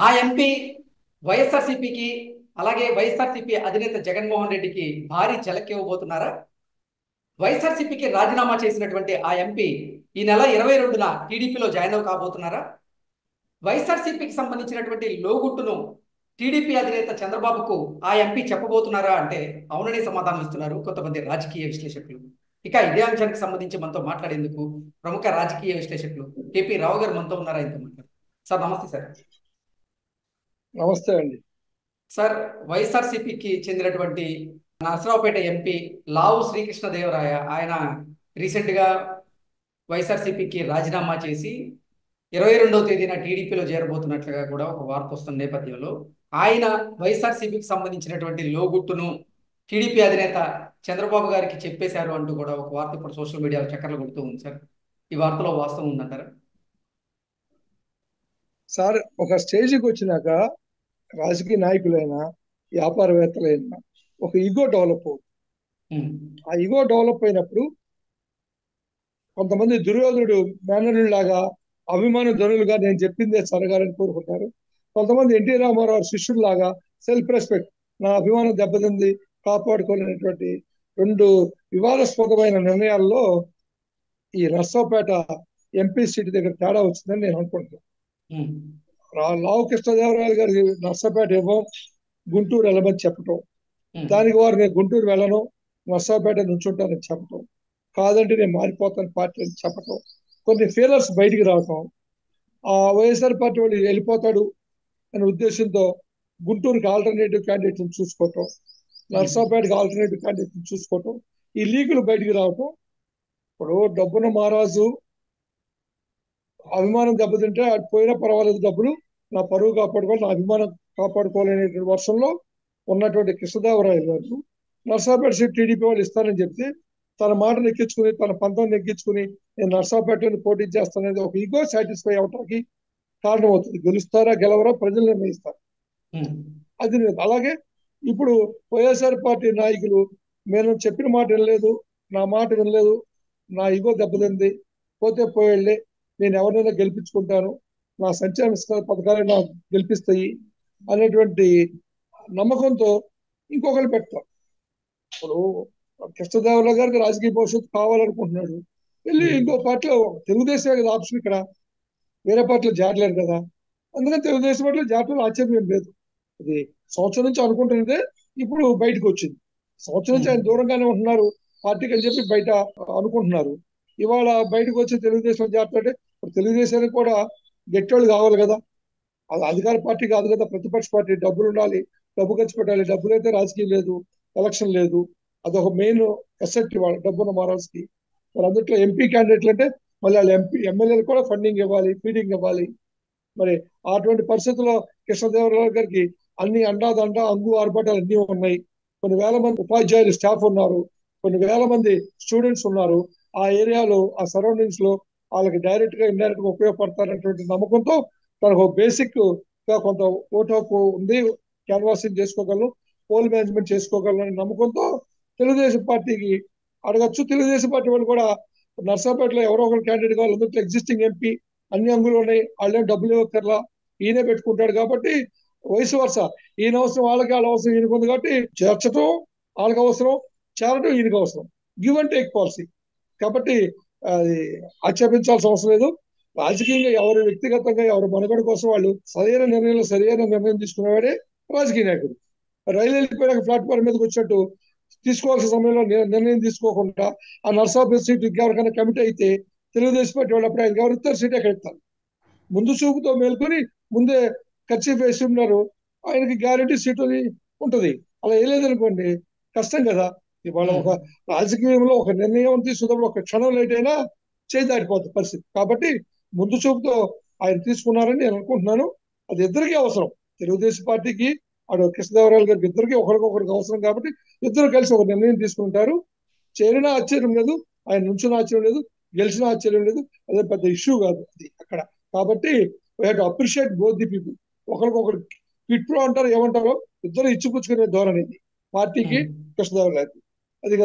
ఆ ఎంపీ వైఎస్ఆర్సీపీకి అలాగే వైఎస్ఆర్సీపీ అధినేత జగన్మోహన్ రెడ్డికి భారీ ఝలక్ ఇవ్వబోతున్నారా? వైఎస్ఆర్సీపీకి రాజీనామా చేసినటువంటి ఆ ఎంపీ ఈ నెల 22న టీడీపీలో జాయిన్ అవ కాబోతున్నారా? వైఎస్ఆర్సీపీకి సంబంధించినటువంటి లోగుట్టును టీడీపీ అధినేత చంద్రబాబుకు ఆ ఎంపీ చెప్పబోతున్నారా అంటే అవుననే సమాధానం ఇస్తున్నారు కొంతమంది రాజకీయ విశ్లేషకులు. ఇక ఇదే అంశానికి సంబంధించి మనతో మాట్లాడేందుకు ప్రముఖ రాజకీయ విశ్లేషకులు కేపీ రావు గారు మనతో ఉన్నారా? ఇంత మాట్లాడు సార్. నమస్తే సార్. నమస్తే అండి. సార్, వైఎస్ఆర్సీపీకి చెందినటువంటి నరసరావుపేట ఎంపీ లావు శ్రీకృష్ణదేవరాయ ఆయన రీసెంట్గా వైఎస్ఆర్సీపీకి రాజీనామా చేసి 22వ తేదీన టీడీపీలో చేరబోతున్నట్లుగా కూడా ఒక వార్త వస్తున్న నేపథ్యంలో ఆయన వైఎస్ఆర్సీపీకి సంబంధించినటువంటి లోగుట్టును టీడీపీ అధినేత చంద్రబాబు గారికి చెప్పేశారు అంటూ కూడా ఒక వార్త ఇప్పుడు సోషల్ మీడియాలో చక్కర్లు కొడుతూ ఉంది సార్. ఈ వార్తలో వాస్తవం ఉందంటారా? సార్, ఒక స్టేజ్కి వచ్చినాక రాజకీయ నాయకులైనా వ్యాపారవేత్తలైనా ఒక ఈగో డెవలప్ అవుతుంది. ఆ ఈగో డెవలప్ అయినప్పుడు కొంతమంది దుర్యోధనుడు మేనరులాగా అభిమాన ధనులుగా నేను చెప్పిందే జరగాలని కోరుకుంటారు. కొంతమంది ఎన్టీ రామారావు శిష్యుల్లాగా సెల్ఫ్ రెస్పెక్ట్, నా అభిమానం దెబ్బతింది, కాపాడుకోలేనటువంటి రెండు వివాదాస్పదమైన నిర్ణయాల్లో ఈ నర్సరావుపేట ఎంపీ సీటు దగ్గర తేడా వచ్చిందని నేను అనుకుంటున్నాను. లావు కృష్ణదేవరాయలు గారి నర్సరావుపేట ఇవ్వం, గుంటూరు వెళ్ళమని చెప్పటం, దానికి వారు నేను గుంటూరు వెళ్ళను, నర్సరావుపేట నుంచుంటానని చెప్పటం, కాదంటే నేను మారిపోతాను పార్టీ అని చెప్పటం, కొన్ని ఫీలర్స్ బయటికి రావటం, ఆ వైఎస్ఆర్ పార్టీ వాళ్ళు వెళ్ళిపోతాడు అనే ఉద్దేశంతో గుంటూరుకి ఆల్టర్నేటివ్ క్యాండిడేట్ చూసుకోవటం, నర్సరావుపేటకి ఆల్టర్నేటివ్ క్యాండిడేట్ చూసుకోవటం, ఈ లీకులు బయటికి రావటం. ఇప్పుడు డబ్బున మహారాజు అభిమానం దెబ్బతింటే అది పోయినా పర్వాలేదు, డబ్బులు నా పరువు కాపాడుకోవాలి, నా అభిమానం కాపాడుకోవాలనే వర్షంలో ఉన్నటువంటి కృష్ణదేవరాయలు గారు నర్సరావుపేట సీట్ టీడీపీ వాళ్ళు ఇస్తారని చెప్తే తన మాట నెక్కించుకుని, తన పంతం నెక్కించుకుని నేను నర్సరావుపేటని పోటీ చేస్తాననేది ఒక ఈగో సాటిస్ఫై అవటానికి కారణం అవుతుంది. గెలుస్తారా గెలవరా ప్రజలు నిర్ణయిస్తారు. అది అలాగే ఇప్పుడు వైఎస్ఆర్ పార్టీ నాయకులు నేను చెప్పిన మాట వినలేదు, నా మాట వినలేదు, నా ఈగో దెబ్బతింది, పోతే పోయేళ్ళే, నేను ఎవరినైనా గెలిపించుకుంటాను, నా సంక్షేమ పథకాలు నాకు గెలిపిస్తాయి అనేటువంటి నమ్మకంతో ఇంకొకరు పెడతారు. ఇప్పుడు కృష్ణదేవరాయలు గారికి రాజకీయ భవిష్యత్తు కావాలనుకుంటున్నాడు, వెళ్ళి ఇంకో పార్టీలో, తెలుగుదేశమే కదా ఆప్షన్ ఇక్కడ, వేరే పార్టీలో చేరలేరు కదా, అందుకని తెలుగుదేశం పార్టీలో చేరడం ఆశ్చర్యం లేదు. అది సంవత్సరం నుంచి అనుకుంటున్నదే ఇప్పుడు బయటకు వచ్చింది. సంవత్సరం నుంచి ఆయన దూరంగానే ఉంటున్నారు పార్టీకి అని చెప్పి బయట అనుకుంటున్నారు. ఇవాళ బయటకు వచ్చి తెలుగుదేశం చేరుతుంటే తెలుగుదేశానికి కూడా గట్టోళ్ళు కావాలి కదా, అది అధికార పార్టీ కాదు కదా, ప్రతిపక్ష పార్టీ. డబ్బులు ఉండాలి, డబ్బు ఖర్చు పెట్టాలి, డబ్బులు అయితే రాజకీయం లేదు, ఎలక్షన్ లేదు, అదొక మెయిన్ అసెట్ వాళ్ళ డబ్బున్న మహారాజ్కి. మరి అందుట్లో ఎంపీ క్యాండిడేట్లు అంటే మళ్ళీ వాళ్ళ ఎమ్మెల్యేలు కూడా ఫండింగ్ ఇవ్వాలి, ఫీడింగ్ ఇవ్వాలి. మరి అటువంటి పరిస్థితుల్లో కృష్ణదేవరాయలు గారికి అన్ని అండాదండ అంగు ఆర్భాటాలు అన్నీ ఉన్నాయి. కొన్ని వేల మంది ఉపాధ్యాయులు స్టాఫ్ ఉన్నారు, కొన్ని వేల మంది స్టూడెంట్స్ ఉన్నారు. ఆ ఏరియాలో, ఆ సరౌండింగ్స్ లో వాళ్ళకి డైరెక్ట్ గా ఇండైరెక్ట్ గా ఉపయోగపడతారనేటువంటి నమ్మకంతో తనకు బేసిక్ గా కొంత ఓట్ హక్కు ఉంది, క్యాన్వాసింగ్ చేసుకోగలను, పోల్ మేనేజ్మెంట్ చేసుకోగలను అనే నమ్మకంతో తెలుగుదేశం పార్టీకి అడగచ్చు. తెలుగుదేశం పార్టీ వాళ్ళు కూడా నర్సాపేటలో ఎవరో ఒకరు క్యాండిడేట్ కావాలి, అందులో ఎగ్జిస్టింగ్ ఎంపీ అన్ని అంగులు ఉన్నాయి, వాళ్ళేం డబ్బులు ఇవ్వక్కర్లా, ఈయనే పెట్టుకుంటాడు కాబట్టి వయసు వరుస ఈయన అవసరం వాళ్ళకి, వాళ్ళ అవసరం ఈయనకు ఉంది కాబట్టి చేర్చడం వాళ్ళకి అవసరం, చేరడం ఈయనకి అవసరం. గివ్ అండ్ టేక్ పాలసీ కాబట్టి అది ఆక్షేపించాల్సిన అవసరం లేదు. రాజకీయంగా ఎవరు వ్యక్తిగతంగా ఎవరు మనుగడ కోసం వాళ్ళు సరైన నిర్ణయం తీసుకునేవాడే రాజకీయ నాయకుడు. రైలు వెళ్ళిపోయాక ప్లాట్ఫామ్ మీదకి వచ్చినట్టు తీసుకోవాల్సిన సమయంలో నిర్ణయం తీసుకోకుండా ఆ నర్సాపేట సీట్ ఎవరికైనా కమిటీ అయితే తెలుగుదేశం పార్టీ వాళ్ళు అప్పుడు ఆయన ఎవరిస్తారు సీట్ ఎక్కడ ఇస్తారు, ముందు చూపుతో మేల్కొని ముందే ఖర్చు వేసి ఉన్నారు, ఆయనకి గ్యారంటీ సీట్ ఉంటుంది. అలా వేయలేదనుకోండి కష్టం కదా. ఇవాళ ఒక రాజకీయంలో ఒక నిర్ణయం తీసుకున్నప్పుడు ఒక క్షణం లేట్ అయినా చేయి దాటిపోతుంది పరిస్థితి. కాబట్టి ముందు చూపుతో ఆయన తీసుకున్నారని నేను అనుకుంటున్నాను. అది ఇద్దరికీ అవసరం, తెలుగుదేశం పార్టీకి అటు కృష్ణదేవరాయలు గారికి ఇద్దరికి ఒకరికొకరికి అవసరం కాబట్టి ఇద్దరు కలిసి ఒక నిర్ణయం తీసుకుంటారు. చేరినా ఆశ్చర్యం లేదు, ఆయన నుంచిన ఆశ్చర్యం లేదు, గెలిచిన ఆశ్చర్యం లేదు, అదే పెద్ద ఇష్యూ కాదు అది అక్కడ. కాబట్టి we have to appreciate both the people. ఒకరికొకరు క్విట్ ప్రో అంటారు, ఏమంటారో ఇద్దరు ఇచ్చిపుచ్చుకునే ధోరణి ఇది పార్టీకి, కృష్ణదేవరాయలకి. అది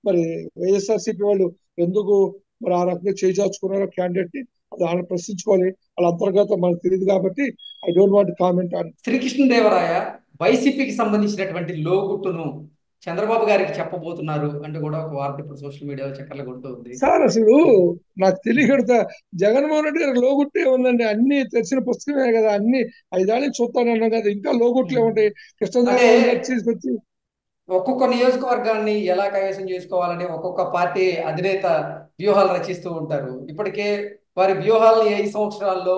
మరి వైఎస్ఆర్సీపీ వాళ్ళు ఎందుకు మరి ఆ రకంగా చేజార్చుకున్నారో క్యాండిడేట్ ని, అది వాళ్ళని ప్రశ్నించుకోవాలి, వాళ్ళ అంతర్గతం మనకు తెలియదు కాబట్టి I don't want comment on. Sri Krishnadevaraya వైసీపీకి సంబంధించినటువంటి లోగుట్టును చంద్రబాబు గారికి చెప్పబోతున్నారు అంటే కూడా ఒక వార్త ఇప్పుడు సోషల్ మీడియాలో చక్కర్లు కొడుతూ ఉంది. సార్ అసలు నాకు తెలియకడతా జగన్మోహన్ రెడ్డి గారికి లోగుట్టే ఉందండి. అన్ని తెలిసిన పుస్తకమే కదా, అన్ని 5 ఏళ్ళకి చూస్తానన్నాం కదా, ఇంకా లోగుట్లే ఉంటాయి. కృష్ణదేవరాయలు గారు తీసుకొచ్చి ఒక్కొక్క నియోజకవర్గాన్ని ఎలా కైవసం చేసుకోవాలని ఒక్కొక్క పార్టీ అధినేత వ్యూహాలు రచిస్తూ ఉంటారు. ఇప్పటికే వారి వ్యూహాలని 5 సంవత్సరాల్లో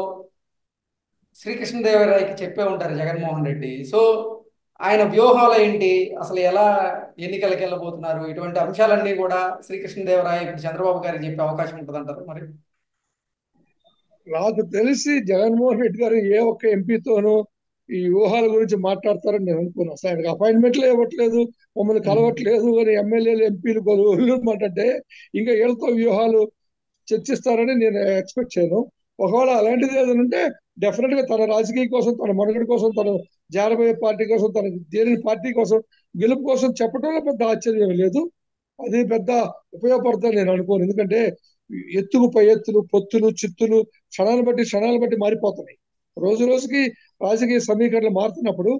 శ్రీకృష్ణదేవరాయకి చెప్పే ఉంటారు జగన్మోహన్ రెడ్డి. సో ఆయన వ్యూహాలు ఏంటి, అసలు ఎలా ఎన్నికలకు వెళ్ళబోతున్నారు, ఇటువంటి అంశాలన్నీ కూడా శ్రీకృష్ణదేవరాయ ఇప్పుడు చంద్రబాబు గారికి చెప్పే అవకాశం ఉంటుందంటారు మరి? నాకు తెలిసి జగన్మోహన్ రెడ్డి గారు ఏ ఒక్క ఎంపీతోనూ ఈ వ్యూహాల గురించి మాట్లాడతారని నేను అనుకున్నాను. అసలు ఆయనకు అపాయింట్మెంట్లు ఇవ్వట్లేదు, మమ్మల్ని కలవట్లేదు అని ఎమ్మెల్యేలు ఎంపీలు మాట్లాడితే ఇంకా వీళ్ళతో వ్యూహాలు చర్చిస్తారని నేను ఎక్స్పెక్ట్ చేయను. ఒకవేళ అలాంటిది ఏదైనా ఉంటే డెఫినెట్ గా తన రాజకీయ కోసం, తన మనుగడ కోసం, తన జారబోయే పార్టీ కోసం, తన దేని పార్టీ కోసం, గెలుపు కోసం చెప్పడంలో పెద్ద ఆశ్చర్యం లేదు. అది పెద్ద ఉపయోగపడుతుంది నేను అనుకోను. ఎందుకంటే ఎత్తుకు పై ఎత్తులు, పొత్తులు, చిత్తులు క్షణాలు బట్టి మారిపోతున్నాయి. రోజు రోజుకి రాజకీయ సమీకరణలు మారుతున్నప్పుడు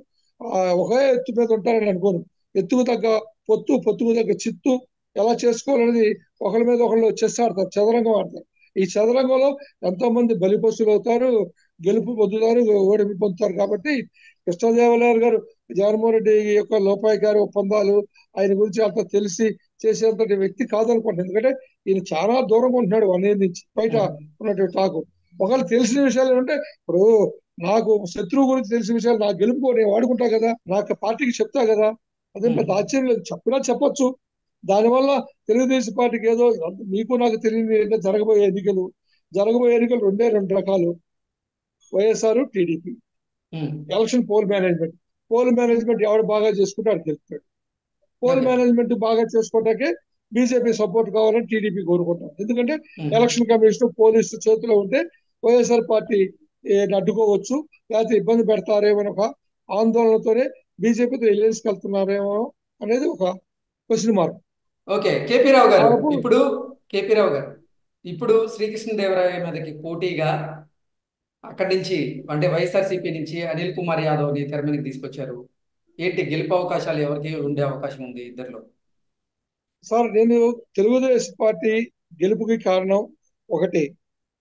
ఒకే ఎత్తు మీద ఉంటారని అనుకోను. ఎత్తుకు తగ్గ పొత్తు, పొత్తుకు తగ్గ చిత్తు ఎలా చేసుకోవాలనేది ఒకరి మీద ఒకళ్ళు చెస్ ఆడతారు, చదరంగం ఆడతారు. ఈ చదరంగంలో ఎంతో మంది బలిపశులు అవుతారు, గెలుపు పొందుతారు, ఓడిపి పొందుతారు. కాబట్టి కృష్ణదేవరాయలు గారు జగన్మోహన్ రెడ్డి యొక్క లోపాయికారి ఒప్పందాలు ఆయన గురించి అంత తెలిసి చేసేంతటి వ్యక్తి కాదనుకుంటున్నాను. ఎందుకంటే ఈయన చాలా దూరంగా ఉంటున్నాడు అనేది నుంచి బయట ఉన్నటువంటి టాకు. ఒకవేళ తెలిసిన విషయాలు ఏంటంటే, ఇప్పుడు నాకు శత్రువు గురించి తెలిసిన విషయాలు నాకు గెలుపుకో నేను వాడుకుంటా కదా, నాకు పార్టీకి చెప్తా కదా, అదేం పెద్ద ఆశ్చర్యం లేదు. చెప్పినా చెప్పొచ్చు. దానివల్ల తెలుగుదేశం పార్టీకి ఏదో మీకు నాకు తెలియని జరగబోయే ఎన్నికలు రెండే 2 రకాలు, YSR, TDP. Election poll management ఎవరు బాగా చేసుకుంటే అది గెలుస్తాడు. పోల్ మేనేజ్మెంట్ బాగా చేసుకోవటానికి బీజేపీ సపోర్ట్ కావాలని టీడీపీ కోరుకుంటారు. ఎందుకంటే ఎలక్షన్ కమిషన్ పోలీసు చేతిలో ఉంటే వైఎస్ఆర్ పార్టీ అడ్డుకోవచ్చు, లేకపోతే ఇబ్బంది పెడతారేమో ఒక ఆందోళనతోనే బీజేపీతో ఎలియన్స్ వెళ్తున్నారేమో అనేది ఒక క్వశ్చన్ మార్క్. ఓకే, కేపీ రావు గారు, ఇప్పుడు శ్రీకృష్ణదేవరాయ మీదకి పోటీగా అక్కడి నుంచి అంటే వైఎస్ఆర్సీపీ నుంచి అనిల్ కుమార్ యాదవ్ ని తెర మీదకి తీసుకొచ్చారు. ఏంటి గెలుపు అవకాశాలు ఎవరికి ఉండే అవకాశం ఉంది ఇద్దరిలో? సార్, నేను తెలుగుదేశం పార్టీ గెలుపుకి కారణం ఒకటి,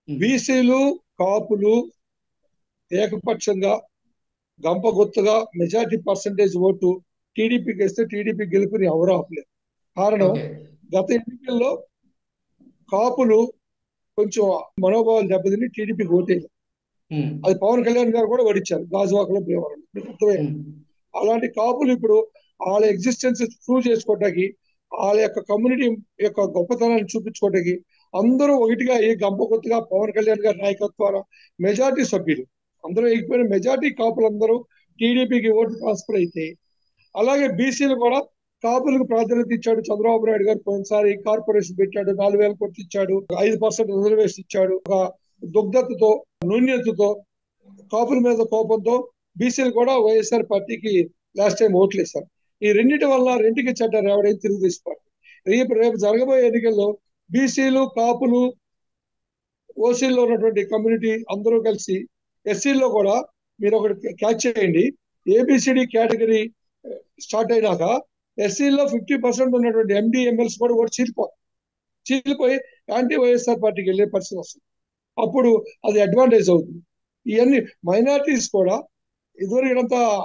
బీసీలు, కాపులు ఏకపక్షంగా గంపగుత్తగా మెజారిటీ పర్సంటేజ్ ఓటు టీడీపీకి ఇస్తే టీడీపీ గెలుపుని ఎవరూ ఆపలేదు. కారణం, గత ఎన్నికల్లో కాపులు కొంచెం మనోభావాలు దెబ్బతిని టీడీపీకి ఓటేది. అది పవన్ కళ్యాణ్ గారు కూడా ఓడించారు గాజువాకలో, భీమవరం. అలాంటి కాపులు ఇప్పుడు వాళ్ళ ఎగ్జిస్టెన్స్ ప్రూవ్ చేసుకోవటానికి, వాళ్ళ యొక్క కమ్యూనిటీ యొక్క గొప్పతనాన్ని చూపించుకోవటానికి అందరూ ఒకటిగా ఈ గంపగుత్తగా పవన్ కళ్యాణ్ గారి నాయకత్వాన మెజార్టీ సభ్యులు అందరూ ఎగిపోయిన మెజార్టీ కాపులందరూ టీడీపీకి ఓటు ట్రాన్స్ఫర్ అయితే, అలాగే బీసీలు కూడా కాపులకు ప్రాధాన్యత ఇచ్చాడు చంద్రబాబు నాయుడు గారు. పోయినసారి కార్పొరేషన్ పెట్టాడు, 4,000 కోట్లు ఇచ్చాడు, 5% రిజర్వేషన్ ఇచ్చాడు. ఒక దుగ్ధతతో, నూన్యతతో, కాపుల మీద కోపంతో బీసీలు కూడా వైఎస్ఆర్ పార్టీకి లాస్ట్ టైం ఓట్లు వేశారు. ఈ రెండింటి వల్ల రెండుకి చెడ్డారు ఎవడైతే తెలుగుదేశం పార్టీ. రేపు జరగబోయే ఎన్నికల్లో బీసీలు, కాపులు, ఓసీల్లో ఉన్నటువంటి కమ్యూనిటీ అందరూ కలిసి, ఎస్సీల్లో కూడా మీరు ఒకటి క్యాచ్ చేయండి, ఏబిసిడి కేటగిరీ స్టార్ట్ అయినాక ఎస్సీల్లో 50% ఉన్నటువంటి ఎండి ఎమ్మెల్స్ కూడా ఓటు చీలిపోయి యాంటీ వైఎస్ఆర్ పార్టీకి వెళ్ళే పరిస్థితి వస్తుంది. అప్పుడు అది అడ్వాంటేజ్ అవుతుంది. ఇవన్నీ మైనారిటీస్ కూడా ఇదివరకు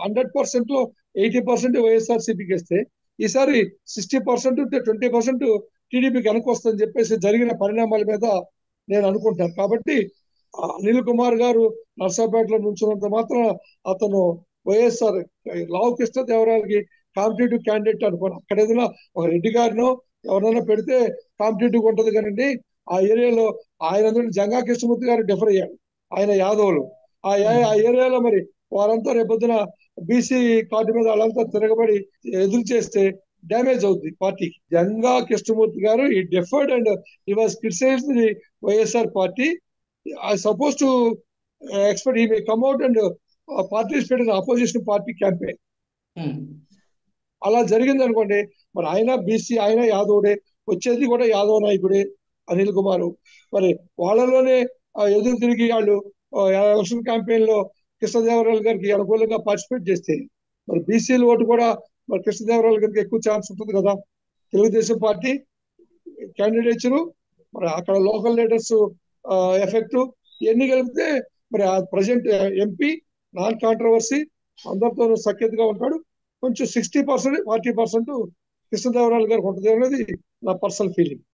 100% లో 80% వైఎస్ఆర్సీపీకి ఇస్తే ఈసారి 60% 20% టీడీపీకి వెనక్కి వస్తుందని చెప్పేసి జరిగిన పరిణామాల మీద నేను అనుకుంటాను. కాబట్టి అనిల్ కుమార్ గారు నర్సాపేటలో నుంచున్నంత మాత్రం అతను వైఎస్ఆర్ లావు కృష్ణదేవరాయలకి కాంపిటేటివ్ క్యాండిడేట్ అనుకోను. అక్కడ ఏదైనా ఒక రెడ్డి గారినో ఎవరైనా పెడితే కాంపిటేటివ్ ఉంటుంది కానీ ఆ ఏరియాలో ఆయన జంగా కృష్ణమూర్తి గారు డిఫర్ అయ్యాడు, ఆయన యాదవులు. ఆ ఏరియాలో మరి వారంతా రేపొద్దున బీసీ కార్డు మీద వాళ్ళంతా తిరగబడి ఎదురు చేస్తే డ్యామేజ్ అవుతుంది పార్టీకి. జంగా కృష్ణమూర్తి గారు ఈ డిఫర్డ్ అండ్ ఈ was criticised the YSR party. I suppose to expect he may come out and participate in opposition party campaign. అలా జరిగింది అనుకోండి, మరి ఆయన బీసీ, ఆయన యాదవుడే, వచ్చేది కూడా యాదవ నాయకుడే అనిల్ కుమార్. మరి వాళ్ళలోనే ఎదురు తిరిగి వాళ్ళు ఎలక్షన్ క్యాంపెయిన్ లో కృష్ణదేవరాయలు గారికి అనుకూలంగా పార్టిసిపేట్ చేస్తే మరి బీసీల ఓటు కూడా మరి కృష్ణదేవరాయలు గారికి ఎక్కువ ఛాన్స్ ఉంటుంది కదా. తెలుగుదేశం పార్టీ క్యాండిడేట్స్ మరి అక్కడ లోకల్ లీడర్స్ ఎఫెక్ట్ ఇవన్నీ కలిపితే మరి ఆ ప్రజెంట్ ఎంపీ నాన్ కాంట్రవర్సీ అందరితో సఖ్యతగా ఉంటాడు. కొంచెం 60%, 40% కృష్ణదేవరాయలు గారికి ఉంటుంది అనేది నా పర్సనల్ ఫీలింగ్.